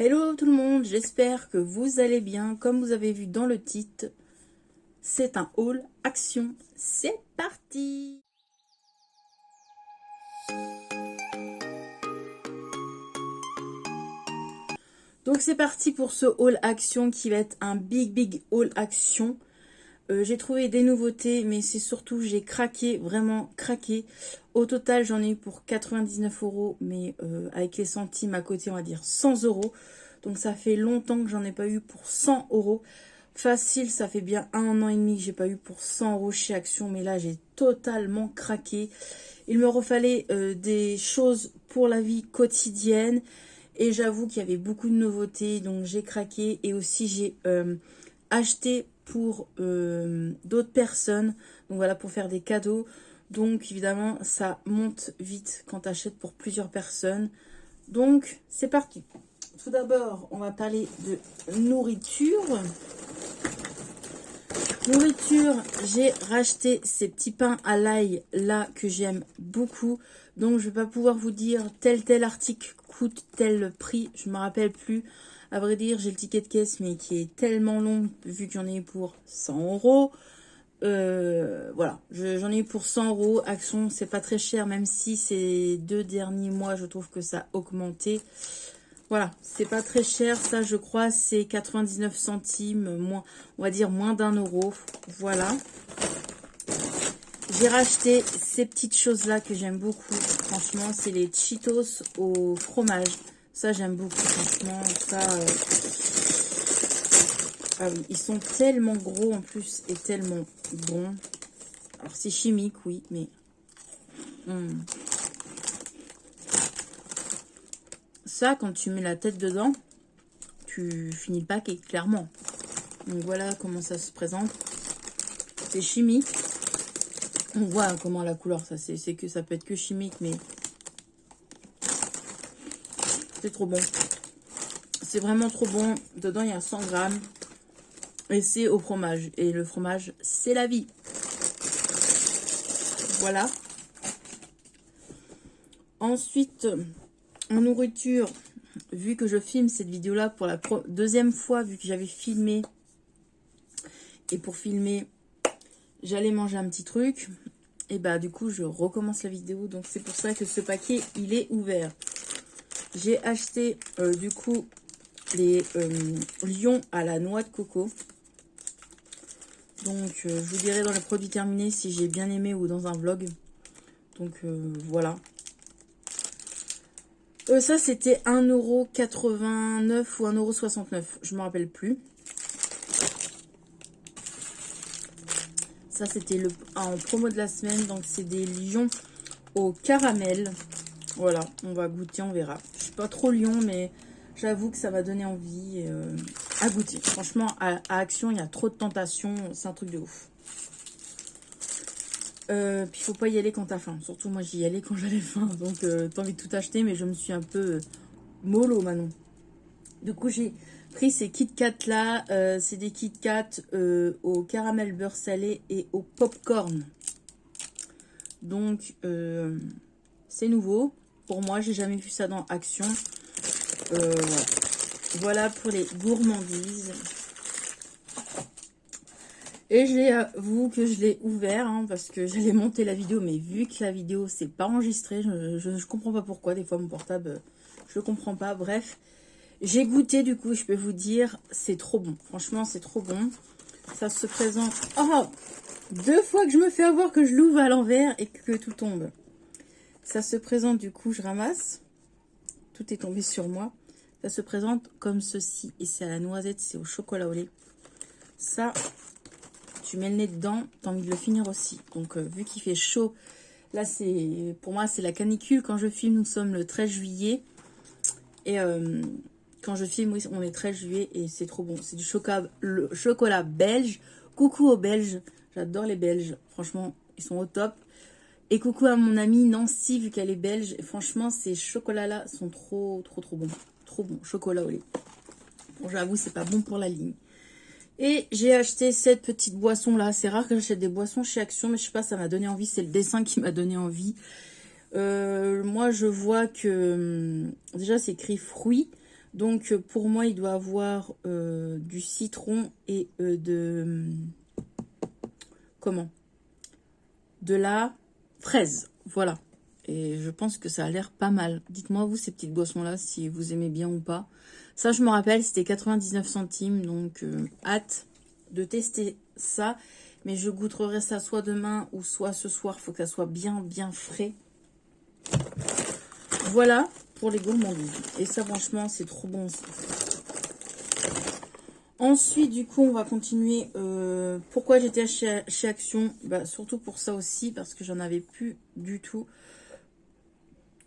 Hello tout le monde, j'espère que vous allez bien. Comme vous avez vu dans le titre, c'est un haul action. C'est parti! Donc c'est parti pour ce haul action qui va être un big haul action. J'ai trouvé des nouveautés, mais c'est surtout j'ai craqué, vraiment craqué. Au total, j'en ai eu pour 99 €, mais avec les centimes à côté, on va dire 100 €. Donc ça fait longtemps que j'en ai pas eu pour 100 €. Facile, ça fait bien 1 an et demi que j'ai pas eu pour 100 € chez Action, mais là j'ai totalement craqué. Il me refallait des choses pour la vie quotidienne. Et j'avoue qu'il y avait beaucoup de nouveautés, donc j'ai craqué. Et aussi j'ai acheté pour d'autres personnes, donc voilà, pour faire des cadeaux. Donc évidemment ça monte vite quand tu achètes pour plusieurs personnes. Donc c'est parti. Tout d'abord on va parler de nourriture. J'ai racheté ces petits pains à l'ail là que j'aime beaucoup. Donc je vais pas pouvoir vous dire tel article coûte tel prix, je me rappelle plus. À vrai dire, j'ai le ticket de caisse mais qui est tellement long vu qu'il y en a eu pour 100 €. Voilà, j'en ai eu pour 100 €. Action, c'est pas très cher, même si ces 2 derniers mois, je trouve que ça a augmenté. Voilà, c'est pas très cher, ça je crois c'est 99 centimes, moins, on va dire moins d'1 €. Voilà. J'ai racheté ces petites choses là que j'aime beaucoup. Franchement, c'est les Cheetos au fromage. Ça j'aime beaucoup, franchement. Ça, ah oui, ils sont tellement gros en plus et tellement bons. Alors c'est chimique, oui, mais ça, quand tu mets la tête dedans, tu finis le paquet, clairement. Donc voilà comment ça se présente. C'est chimique. On voit comment la couleur, ça c'est que ça peut être que chimique, mais c'est trop bon. C'est vraiment trop bon. Dedans, il y a 100 grammes. Et c'est au fromage. Et le fromage, c'est la vie. Voilà. Ensuite, en nourriture, vu que je filme cette vidéo-là pour la deuxième fois, vu que j'avais filmé. Et pour filmer, j'allais manger un petit truc. Et bah du coup, je recommence la vidéo. Donc c'est pour ça que ce paquet, il est ouvert. J'ai acheté du coup les lions à la noix de coco. Donc je vous dirai dans les produits terminés si j'ai bien aimé ou dans un vlog. Donc voilà. Ça c'était 1,89 € ou 1,69 €. Je me rappelle plus. Ça c'était en promo de la semaine. Donc c'est des lions au caramel. Voilà, on va goûter, on verra. Je suis pas trop lion, mais j'avoue que ça va donner envie à goûter. Franchement, à Action, il y a trop de tentations. C'est un truc de ouf. Puis il faut pas y aller quand t'as faim. Surtout moi, j'y allais quand j'avais faim. Donc t'as envie de tout acheter, mais je me suis un peu mollo maintenant. Du coup, j'ai pris ces Kit Kat là. C'est des Kit Kat au caramel beurre salé et au popcorn. Donc, c'est nouveau. Pour moi, j'ai jamais vu ça dans Action. Voilà pour les gourmandises. Et j'avoue que je l'ai ouvert hein, parce que j'allais monter la vidéo. Mais vu que la vidéo c'est pas enregistrée, je comprends pas pourquoi. Des fois mon portable, je comprends pas. Bref, j'ai goûté du coup, je peux vous dire, c'est trop bon. Franchement, c'est trop bon. Ça se présente... Oh, 2 fois que je me fais avoir que je l'ouvre à l'envers et que tout tombe. Ça se présente du coup, je ramasse. Tout est tombé sur moi. Ça se présente comme ceci. Et c'est à la noisette, c'est au chocolat au lait. Ça, tu mets le nez dedans, t'as envie de le finir aussi. Donc, vu qu'il fait chaud, là, pour moi, c'est la canicule. Quand je filme, nous sommes le 13 juillet. Et quand je filme, oui, on est 13 juillet et c'est trop bon. C'est du chocolat belge. Coucou aux Belges. J'adore les Belges. Franchement, ils sont au top. Et coucou à mon amie Nancy, vu qu'elle est belge. Et franchement, ces chocolats-là sont trop bons. Trop bons. Chocolat au lait. Bon, j'avoue, c'est pas bon pour la ligne. Et j'ai acheté cette petite boisson-là. C'est rare que j'achète des boissons chez Action, mais je sais pas, ça m'a donné envie. C'est le dessin qui m'a donné envie. Moi, je vois que... déjà, c'est écrit fruits. Donc pour moi il doit avoir du citron et comment, de la fraise, voilà. Et je pense que ça a l'air pas mal. Dites-moi vous ces petites boissons là si vous aimez bien ou pas. Ça je me rappelle c'était 99 centimes, donc hâte de tester ça. Mais je goûterai ça soit demain ou soit ce soir. Il faut que ça soit bien frais. Voilà pour les gourmandises. Et ça franchement c'est trop bon aussi. Ensuite du coup on va continuer. Pourquoi j'étais chez Action, bah, surtout pour ça aussi parce que j'en avais plus du tout.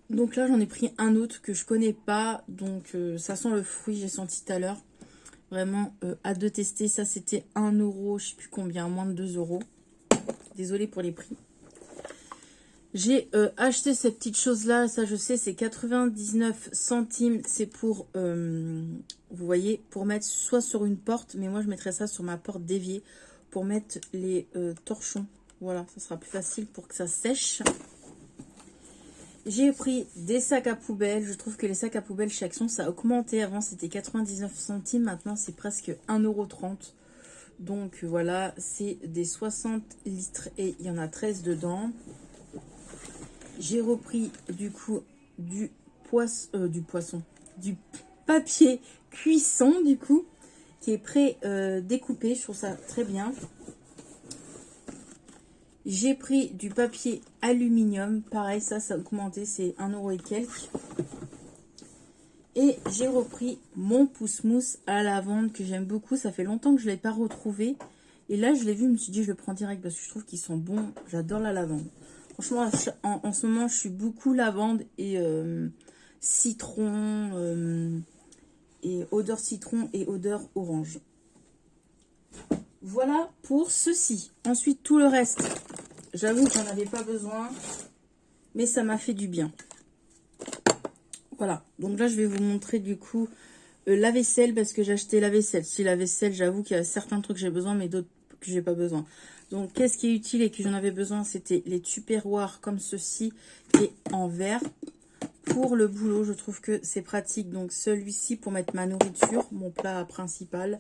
Donc là j'en ai pris un autre que je connais pas. Donc ça sent le fruit, j'ai senti tout à l'heure. Vraiment hâte de tester. Ça c'était 1 euro, je sais plus combien, moins de 2 euros. Désolée pour les prix. J'ai acheté cette petite chose là, ça je sais, c'est 99 centimes. C'est pour, vous voyez, pour mettre soit sur une porte, mais moi je mettrais ça sur ma porte d'évier pour mettre les torchons. Voilà, ça sera plus facile pour que ça sèche. J'ai pris des sacs à poubelle. Je trouve que les sacs à poubelle chez Action, ça a augmenté. Avant c'était 99 centimes, maintenant c'est presque 1,30 €. Donc voilà, c'est des 60 litres et il y en a 13 dedans. J'ai repris du coup du papier cuisson du coup, qui est prêt découpé. Je trouve ça très bien. J'ai pris du papier aluminium. Pareil, ça a augmenté, c'est 1 € et quelques. Et j'ai repris mon pousse-mousse à la lavande que j'aime beaucoup. Ça fait longtemps que je ne l'ai pas retrouvé. Et là, je l'ai vu, je me suis dit, je le prends direct parce que je trouve qu'ils sont bons. J'adore la lavande. Franchement, en ce moment, je suis beaucoup lavande et citron, et odeur citron et odeur orange. Voilà pour ceci. Ensuite, tout le reste, j'avoue que j'en avais pas besoin, mais ça m'a fait du bien. Voilà, donc là, je vais vous montrer du coup la vaisselle parce que j'ai acheté la vaisselle. Si la vaisselle, j'avoue qu'il y a certains trucs que j'ai besoin, mais d'autres que j'ai pas besoin. Donc, qu'est-ce qui est utile et que j'en avais besoin, c'était les tupperwares comme ceci, qui est en verre. Pour le boulot, je trouve que c'est pratique. Donc, celui-ci pour mettre ma nourriture, mon plat principal.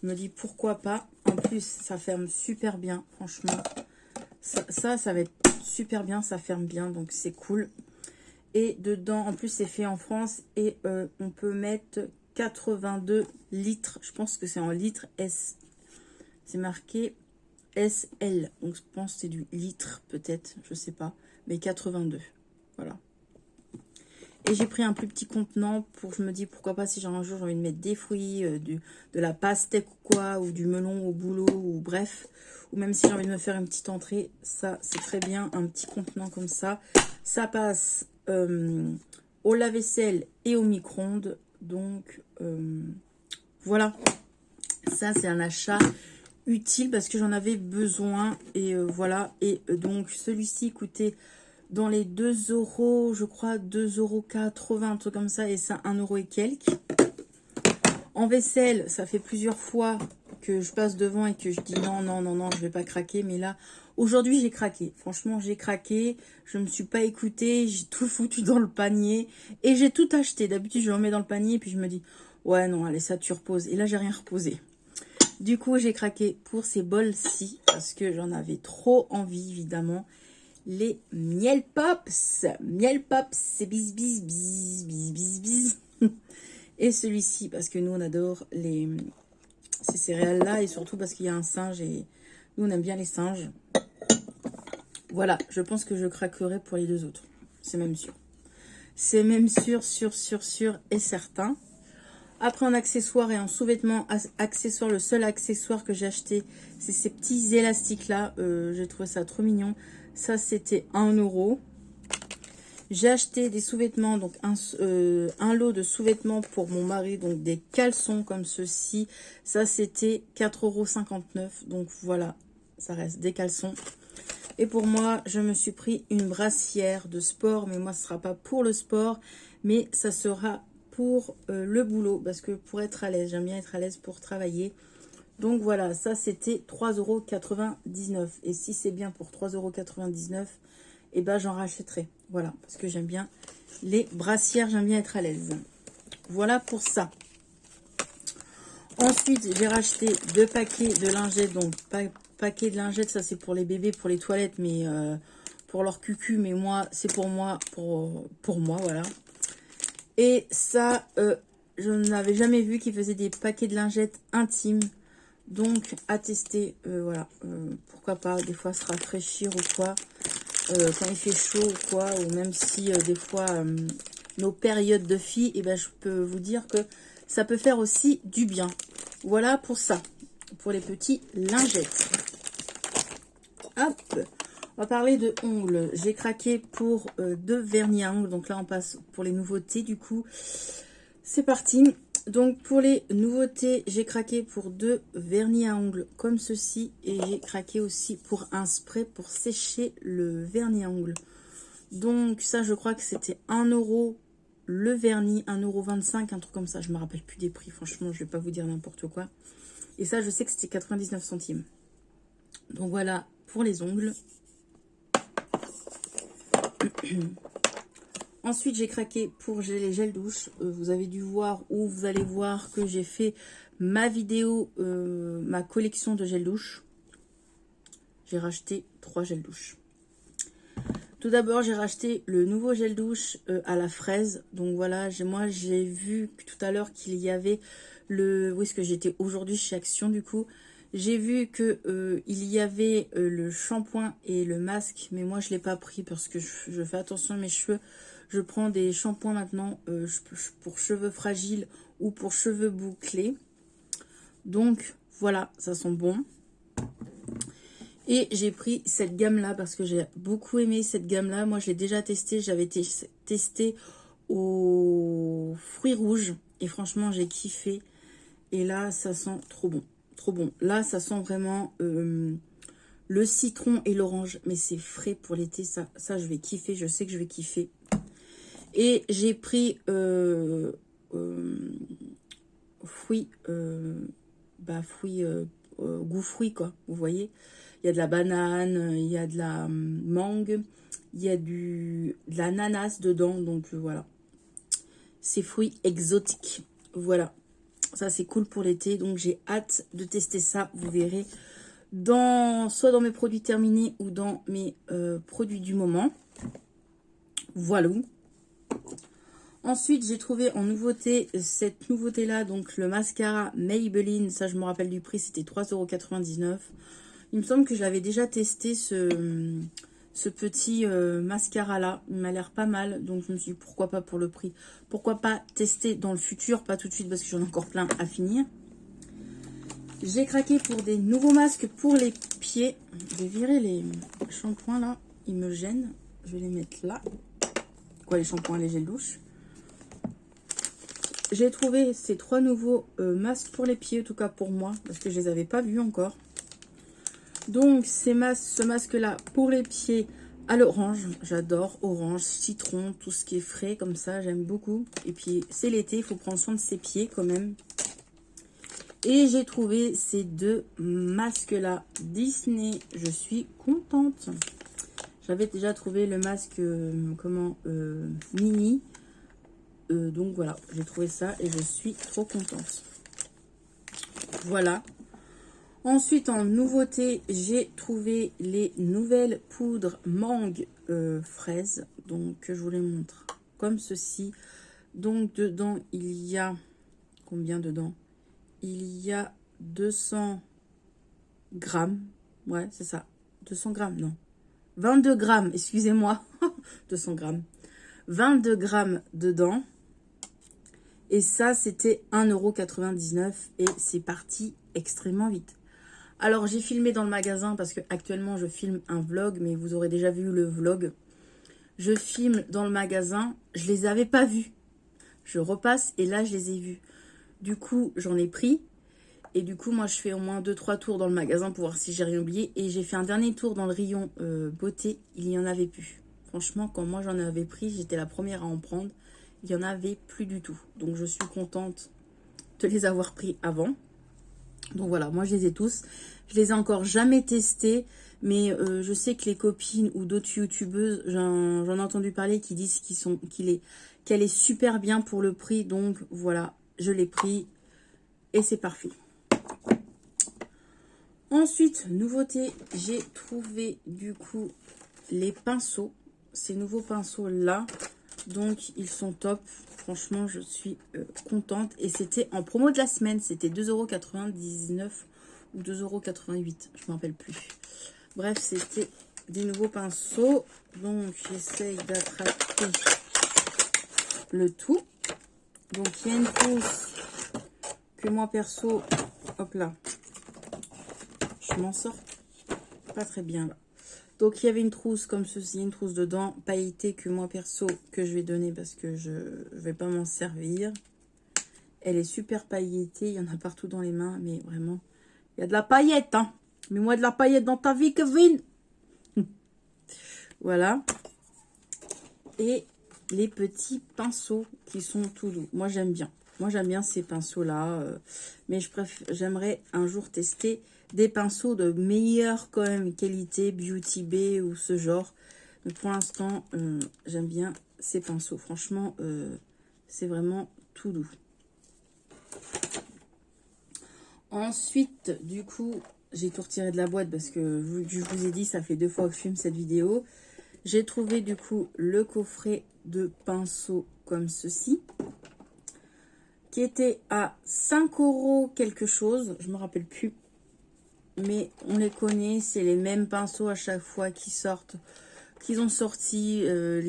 Je me dis pourquoi pas. En plus, ça ferme super bien, franchement. Ça va être super bien, ça ferme bien, donc c'est cool. Et dedans, en plus, c'est fait en France et on peut mettre 82 litres. Je pense que c'est en litres S. C'est marqué SL. Donc, je pense que c'est du litre, peut-être. Je sais pas. Mais 82. Voilà. Et j'ai pris un plus petit contenant pour, je me dis, pourquoi pas si un jour j'ai envie de mettre des fruits, de la pastèque ou quoi, ou du melon au boulot, ou bref. Ou même si j'ai envie de me faire une petite entrée, ça, c'est très bien. Un petit contenant comme ça. Ça passe au lave-vaisselle et au micro-ondes. Donc, voilà. Ça, c'est un achat utile parce que j'en avais besoin. Et voilà. Et donc, celui-ci coûtait dans les 2 €, je crois, 2,80 €, un truc comme ça. Et ça, 1 € et quelques. En vaisselle, ça fait plusieurs fois que je passe devant et que je dis non, non, non, non, je vais pas craquer. Mais là, aujourd'hui, j'ai craqué. Franchement, j'ai craqué. Je me suis pas écoutée. J'ai tout foutu dans le panier. Et j'ai tout acheté. D'habitude, je le remets dans le panier. Et puis, je me dis, ouais, non, allez, ça, tu reposes. Et là, j'ai rien reposé. Du coup, j'ai craqué pour ces bols-ci. Parce que j'en avais trop envie, évidemment. Les miel pops. Miel pops, c'est bis, bis, bis, bis, bis, bis. Et celui-ci, parce que nous, on adore ces céréales-là. Et surtout parce qu'il y a un singe. Et nous, on aime bien les singes. Voilà, je pense que je craquerai pour les deux autres. C'est même sûr. C'est même sûr, sûr et certain. Après, en accessoire et en sous-vêtements accessoires, le seul accessoire que j'ai acheté, c'est ces petits élastiques-là. J'ai trouvé ça trop mignon. Ça, c'était 1 €. J'ai acheté des sous-vêtements, donc un lot de sous-vêtements pour mon mari, donc des caleçons comme ceci. Ça, c'était 4,59 €. Donc voilà, ça reste des caleçons. Et pour moi, je me suis pris une brassière de sport. Mais moi, ce ne sera pas pour le sport, mais ça sera pour le boulot. Parce que pour être à l'aise, j'aime bien être à l'aise pour travailler. Donc voilà, ça c'était 3,99 €. Et si c'est bien pour 3,99 €, eh ben j'en rachèterai. Voilà, parce que j'aime bien les brassières, j'aime bien être à l'aise. voilà pour ça. Ensuite, j'ai racheté 2 paquets de lingettes. Donc, paquet de lingettes, ça c'est pour les bébés, pour les toilettes, mais pour leur cucu. Mais moi, c'est pour moi, pour moi, voilà. Et ça, je n'avais jamais vu qu'ils faisaient des paquets de lingettes intimes. Donc, à tester, voilà. Pourquoi pas, des fois, se rafraîchir ou quoi. Quand il fait chaud ou quoi. Ou même si, des fois, nos périodes de filles, et ben, je peux vous dire que ça peut faire aussi du bien. Voilà pour ça. Pour les petits lingettes. Hop. On va parler de ongles. J'ai craqué pour 2 vernis à ongles. Donc là, on passe pour les nouveautés du coup. C'est parti. Donc pour les nouveautés, j'ai craqué pour 2 vernis à ongles comme ceci. Et j'ai craqué aussi pour un spray pour sécher le vernis à ongles. Donc ça, je crois que c'était 1 € le vernis, 1,25 €, un truc comme ça. Je me rappelle plus des prix. Franchement, je vais pas vous dire n'importe quoi. Et ça, je sais que c'était 99 centimes. Donc voilà pour les ongles. Ensuite, j'ai craqué pour les gels douche. Vous avez dû voir ou vous allez voir que j'ai fait ma vidéo, ma collection de gel douche. J'ai racheté 3 gels douche. Tout d'abord, j'ai racheté le nouveau gel douche à la fraise. Donc voilà, moi j'ai vu tout à l'heure qu'il y avait le... Où est-ce que j'étais aujourd'hui chez Action du coup. J'ai vu que il y avait le shampoing et le masque. Mais moi je ne l'ai pas pris parce que je fais attention à mes cheveux. Je prends des shampoings maintenant pour cheveux fragiles ou pour cheveux bouclés. Donc voilà, ça sent bon. Et j'ai pris cette gamme-là parce que j'ai beaucoup aimé cette gamme-là. Moi, je l'ai déjà testé. J'avais testé aux fruits rouges. Et franchement, j'ai kiffé. Et là, ça sent trop bon. Trop bon. Là, ça sent vraiment le citron et l'orange. Mais c'est frais pour l'été. Ça, je vais kiffer. Je sais que je vais kiffer. Et j'ai pris fruits, goût fruits, quoi. Vous voyez ? Il y a de la banane, il y a de la mangue, il y a de l'ananas dedans. Donc voilà. Ces fruits exotiques. Voilà. Ça c'est cool pour l'été. Donc j'ai hâte de tester ça. Vous verrez. Soit dans mes produits terminés ou dans mes produits du moment. Voilà. Ensuite, j'ai trouvé en nouveauté cette nouveauté-là. Donc le mascara Maybelline. Ça je me rappelle du prix. C'était 3,99 €. Il me semble que je l'avais déjà testé, ce petit mascara-là. Il m'a l'air pas mal. Donc, je me suis dit, pourquoi pas pour le prix. Pourquoi pas tester dans le futur. Pas tout de suite parce que j'en ai encore plein à finir. J'ai craqué pour des nouveaux masques pour les pieds. Je vais virer les shampoings là. Ils me gênent. Je vais les mettre là. Quoi, les shampoings, les gels douche. J'ai trouvé ces 3 nouveaux masques pour les pieds. En tout cas pour moi. Parce que je les avais pas vus encore. Donc, ce masque-là pour les pieds à l'orange. J'adore orange, citron, tout ce qui est frais comme ça. J'aime beaucoup. Et puis, c'est l'été, il faut prendre soin de ses pieds quand même. Et j'ai trouvé ces 2 masques-là Disney. Je suis contente. J'avais déjà trouvé le masque mini. Donc, voilà. J'ai trouvé ça et je suis trop contente. Voilà. Ensuite, en nouveauté, j'ai trouvé les nouvelles poudres mangue fraise. Donc, je vous les montre comme ceci. Donc, dedans, il y a... Combien dedans? Il y a 200 grammes. Ouais, c'est ça. 200 grammes, non. 22 grammes, excusez-moi. 200 grammes. 22 grammes dedans. Et ça, c'était 1,99 € et c'est parti extrêmement vite. Alors, j'ai filmé dans le magasin parce que actuellement je filme un vlog, mais vous aurez déjà vu le vlog. Je filme dans le magasin, je les avais pas vus. Je repasse et là, je les ai vus. Du coup, j'en ai pris. Et du coup, moi, je fais au moins 2-3 tours dans le magasin pour voir si j'ai rien oublié. Et j'ai fait un dernier tour dans le rayon beauté. Il n'y en avait plus. Franchement, quand moi, j'en avais pris, j'étais la première à en prendre. Il n'y en avait plus du tout. Donc, je suis contente de les avoir pris avant. Donc voilà, moi je les ai tous. Je les ai encore jamais testés, mais je sais que les copines ou d'autres youtubeuses, j'en ai entendu parler qui disent qu'elle est super bien pour le prix. Donc voilà, je l'ai pris et c'est parfait. Ensuite, nouveauté, j'ai trouvé du coup les pinceaux. Ces nouveaux pinceaux là, donc ils sont top. Franchement, je suis contente. Et c'était en promo de la semaine, c'était 2,99 € ou 2,88 €, je ne me rappelle plus. Bref, c'était des nouveaux pinceaux. Donc j'essaye d'attraper le tout. Donc il y a une trousse que moi perso, hop là, je m'en sors pas très bien là. Donc il y avait une trousse comme ceci, une trousse dedans, pailletée que moi perso, que je vais donner parce que je vais pas m'en servir. Elle est super pailletée, il y en a partout dans les mains, mais vraiment, il y a de la paillette, hein. Mets-moi de la paillette dans ta vie, Kevin. Voilà. Et les petits pinceaux qui sont tout doux. Moi, j'aime bien. Moi, j'aime bien ces pinceaux-là. Mais j'aimerais un jour tester des pinceaux de meilleure quand même qualité, Beauty Bay ou ce genre. Mais pour l'instant, j'aime bien ces pinceaux. Franchement, c'est vraiment tout doux. Ensuite, du coup, j'ai tout retiré de la boîte parce que je vous ai dit, ça fait 2 fois que je filme cette vidéo. J'ai trouvé du coup le coffret de pinceaux comme ceci, qui était à 5 € quelque chose, je me rappelle plus. Mais on les connaît, c'est les mêmes pinceaux à chaque fois qui sortent, qu'ils ont sorti alors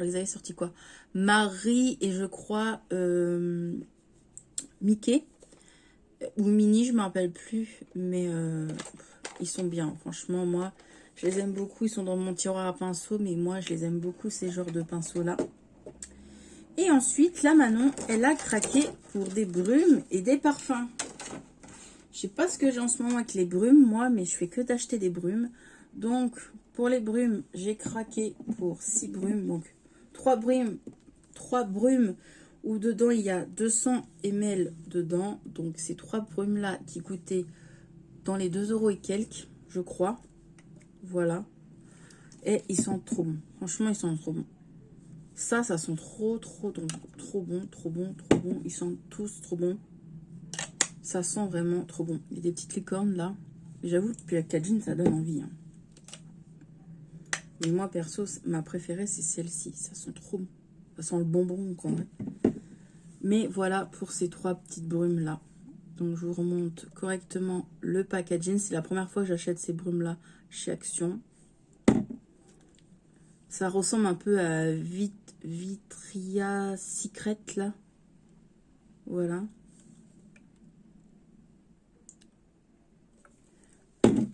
ils avaient sorti quoi, Marie et je crois Mickey ou Minnie, je me rappelle plus, mais ils sont bien, franchement. Moi je les aime beaucoup, ils sont dans mon tiroir à pinceaux, mais moi je les aime beaucoup ces genres de pinceaux là. Et ensuite là, Manon, elle a craqué pour des brumes et des parfums. Je sais pas ce que j'ai en ce moment avec les brumes, moi, mais je fais que d'acheter des brumes. Donc, pour les brumes, j'ai craqué pour 6 brumes. Donc, 3 brumes où dedans, il y a 200 ml dedans. Donc, ces 3 brumes-là qui coûtaient dans les 2 € et quelques, je crois. Voilà. Et ils sont trop bons. Franchement, ils sont trop bons. Ça sent trop bon. Ils sont tous trop bons. Ça sent vraiment trop bon. Il y a des petites licornes là. J'avoue, depuis la Cajun, ça donne envie. Hein. Mais moi, perso, ma préférée, c'est celle-ci. Ça sent trop bon. Ça sent le bonbon, quand même. Mais voilà pour ces 3 petites brumes là. Donc, je vous remonte correctement le packaging. C'est la première fois que j'achète ces brumes là chez Action. Ça ressemble un peu à Vitria Secret là. Voilà.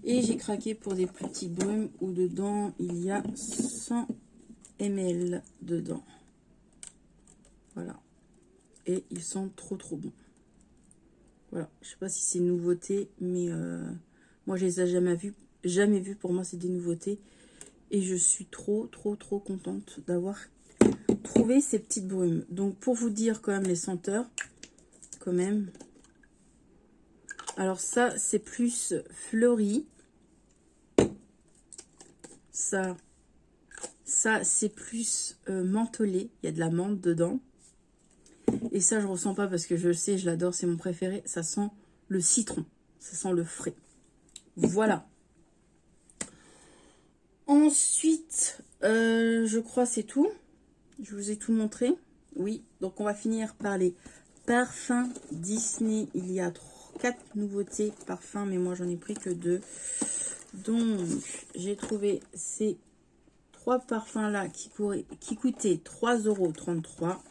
Et j'ai craqué pour des petits brumes où dedans il y a 100 ml dedans. Voilà. Et ils sont trop bons. Voilà. Je sais pas si c'est une nouveauté, mais moi je les ai jamais vus. Pour moi c'est des nouveautés. Et je suis trop contente d'avoir trouvé ces petites brumes. Donc pour vous dire quand même les senteurs, quand même. Alors ça c'est plus fleuri. Ça c'est plus mentholé. Il y a de la menthe dedans. Et ça, je ressens pas parce que je le sais, je l'adore, c'est mon préféré. Ça sent le citron. Ça sent le frais. Voilà. Ensuite, je crois c'est tout. Je vous ai tout montré. Oui, donc on va finir par les parfums Disney. Il y a 4 nouveautés parfums, mais moi j'en ai pris que 2. Donc, j'ai trouvé ces 3 parfums là qui coûtaient 3,33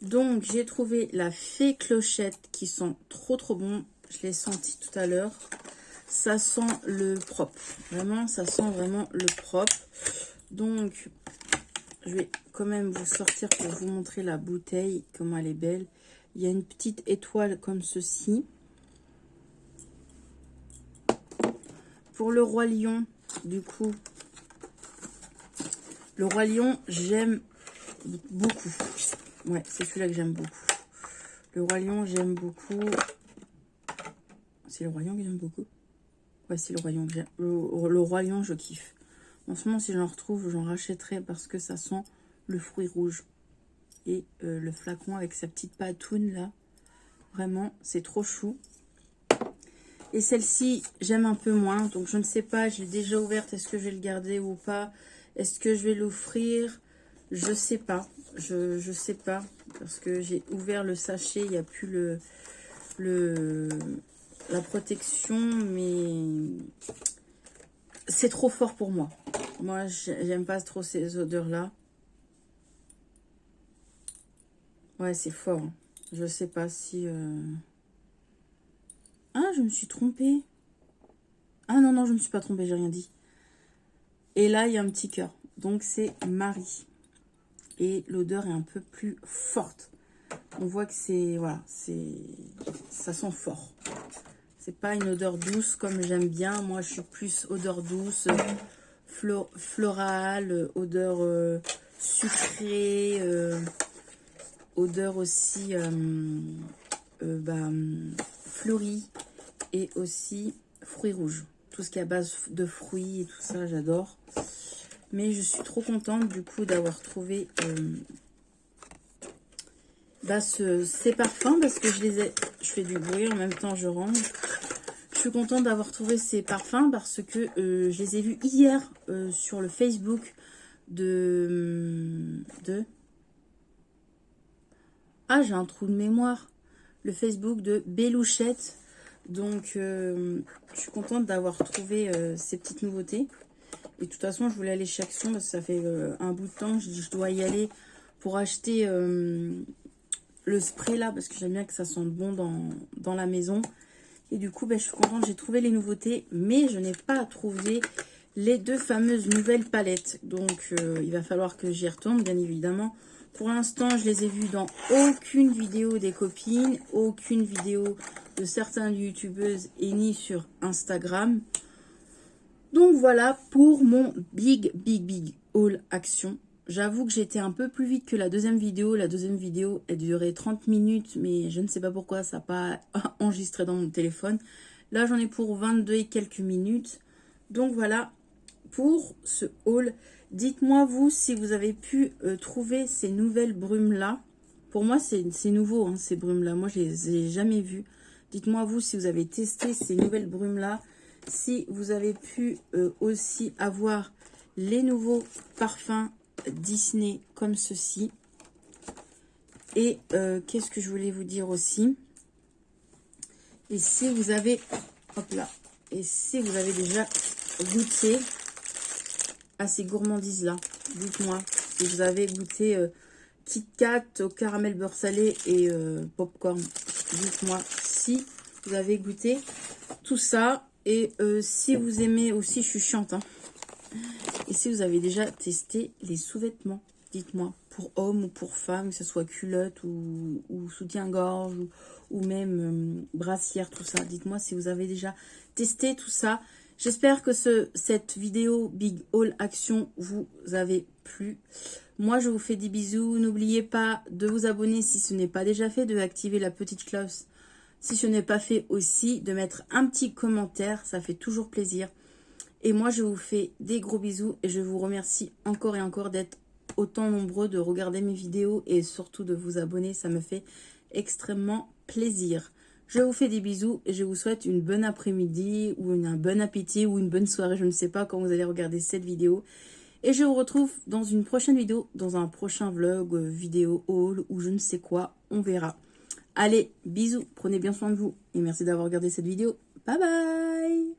€. Donc, j'ai trouvé la Fée Clochette qui sont trop bons. Je l'ai senti tout à l'heure. Ça sent le propre. Vraiment, ça sent vraiment le propre. Donc, je vais quand même vous sortir pour vous montrer la bouteille, comment elle est belle. Il y a une petite étoile comme ceci. Pour le Roi Lion, du coup, le Roi Lion, j'aime beaucoup. Ouais, c'est celui-là que j'aime beaucoup. Le Roi Lion, j'aime beaucoup. C'est le Roi Lion que j'aime beaucoup. Ouais, c'est le Roi Lion que j'aime. Le Roi Lion, je kiffe. En ce moment, si j'en retrouve, j'en rachèterai parce que ça sent le fruit rouge. Et le flacon avec sa petite patoune là. Vraiment, c'est trop chou. Et celle-ci, j'aime un peu moins. Donc, je ne sais pas, je l'ai déjà ouverte. Est-ce que je vais le garder ou pas? Est-ce que je vais l'offrir? Je sais pas. Je sais pas. Parce que j'ai ouvert le sachet. Il n'y a plus la protection. Mais c'est trop fort pour moi. Moi, j'aime pas trop ces odeurs-là. Ouais, c'est fort. Je sais pas si... Ah, je me suis trompée. Ah non, non, je ne me suis pas trompée, j'ai rien dit. Et là, il y a un petit cœur. Donc, c'est Marie. Et l'odeur est un peu plus forte. On voit que c'est... Voilà, ça sent fort. C'est pas une odeur douce comme j'aime bien. Moi, je suis plus odeur douce, florale, odeur sucrée, odeur aussi fleurie et aussi fruits rouges. Tout ce qui est à base de fruits et tout ça, j'adore. Mais je suis trop contente du coup d'avoir trouvé ces parfums parce que je fais du bruit en même temps je range. Je suis contente d'avoir trouvé ces parfums parce que je les ai vus hier sur le Facebook Ah, j'ai un trou de mémoire. Le Facebook de Belouchette. Donc, je suis contente d'avoir trouvé ces petites nouveautés. Et de toute façon, je voulais aller chez Action parce que ça fait un bout de temps. Je dis, je dois y aller pour acheter le spray là. Parce que j'aime bien que ça sente bon dans la maison. Et du coup, je suis contente. J'ai trouvé les nouveautés. Mais je n'ai pas trouvé les deux fameuses nouvelles palettes. Donc, il va falloir que j'y retourne, bien évidemment. Pour l'instant, je les ai vus dans aucune vidéo des copines, aucune vidéo de certaines youtubeuses et ni sur Instagram. Donc voilà pour mon big haul action. J'avoue que j'étais un peu plus vite que la deuxième vidéo. La deuxième vidéo, elle durait 30 minutes, mais je ne sais pas pourquoi ça n'a pas enregistré dans mon téléphone. Là, j'en ai pour 22 et quelques minutes. Donc voilà pour ce haul. Dites-moi vous si vous avez pu trouver ces nouvelles brumes là. Pour moi c'est nouveau hein, ces brumes là. Moi je les ai jamais vues. Dites-moi vous si vous avez testé ces nouvelles brumes là. Si vous avez pu aussi avoir les nouveaux parfums Disney comme ceci. Et qu'est-ce que je voulais vous dire aussi. Et si vous avez... Hop là. Et si vous avez déjà goûté à ces gourmandises là, dites-moi si vous avez goûté Kit Kat au caramel beurre salé et popcorn. Dites-moi si vous avez goûté tout ça et si vous aimez aussi, je suis chiante hein. Et si vous avez déjà testé les sous-vêtements, dites-moi, pour hommes ou pour femmes, que ce soit culotte ou soutien-gorge ou même brassière, tout ça. Dites-moi si vous avez déjà testé tout ça. J'espère que cette vidéo Big Haul Action vous avez plu. Moi, je vous fais des bisous. N'oubliez pas de vous abonner si ce n'est pas déjà fait, de activer la petite cloche si ce n'est pas fait aussi, de mettre un petit commentaire. Ça fait toujours plaisir. Et moi, je vous fais des gros bisous et je vous remercie encore et encore d'être autant nombreux, de regarder mes vidéos et surtout de vous abonner. Ça me fait extrêmement plaisir. Je vous fais des bisous et je vous souhaite une bonne après-midi ou un bon appétit ou une bonne soirée. Je ne sais pas quand vous allez regarder cette vidéo. Et je vous retrouve dans une prochaine vidéo, dans un prochain vlog, vidéo haul ou je ne sais quoi. On verra. Allez, bisous, prenez bien soin de vous et merci d'avoir regardé cette vidéo. Bye bye!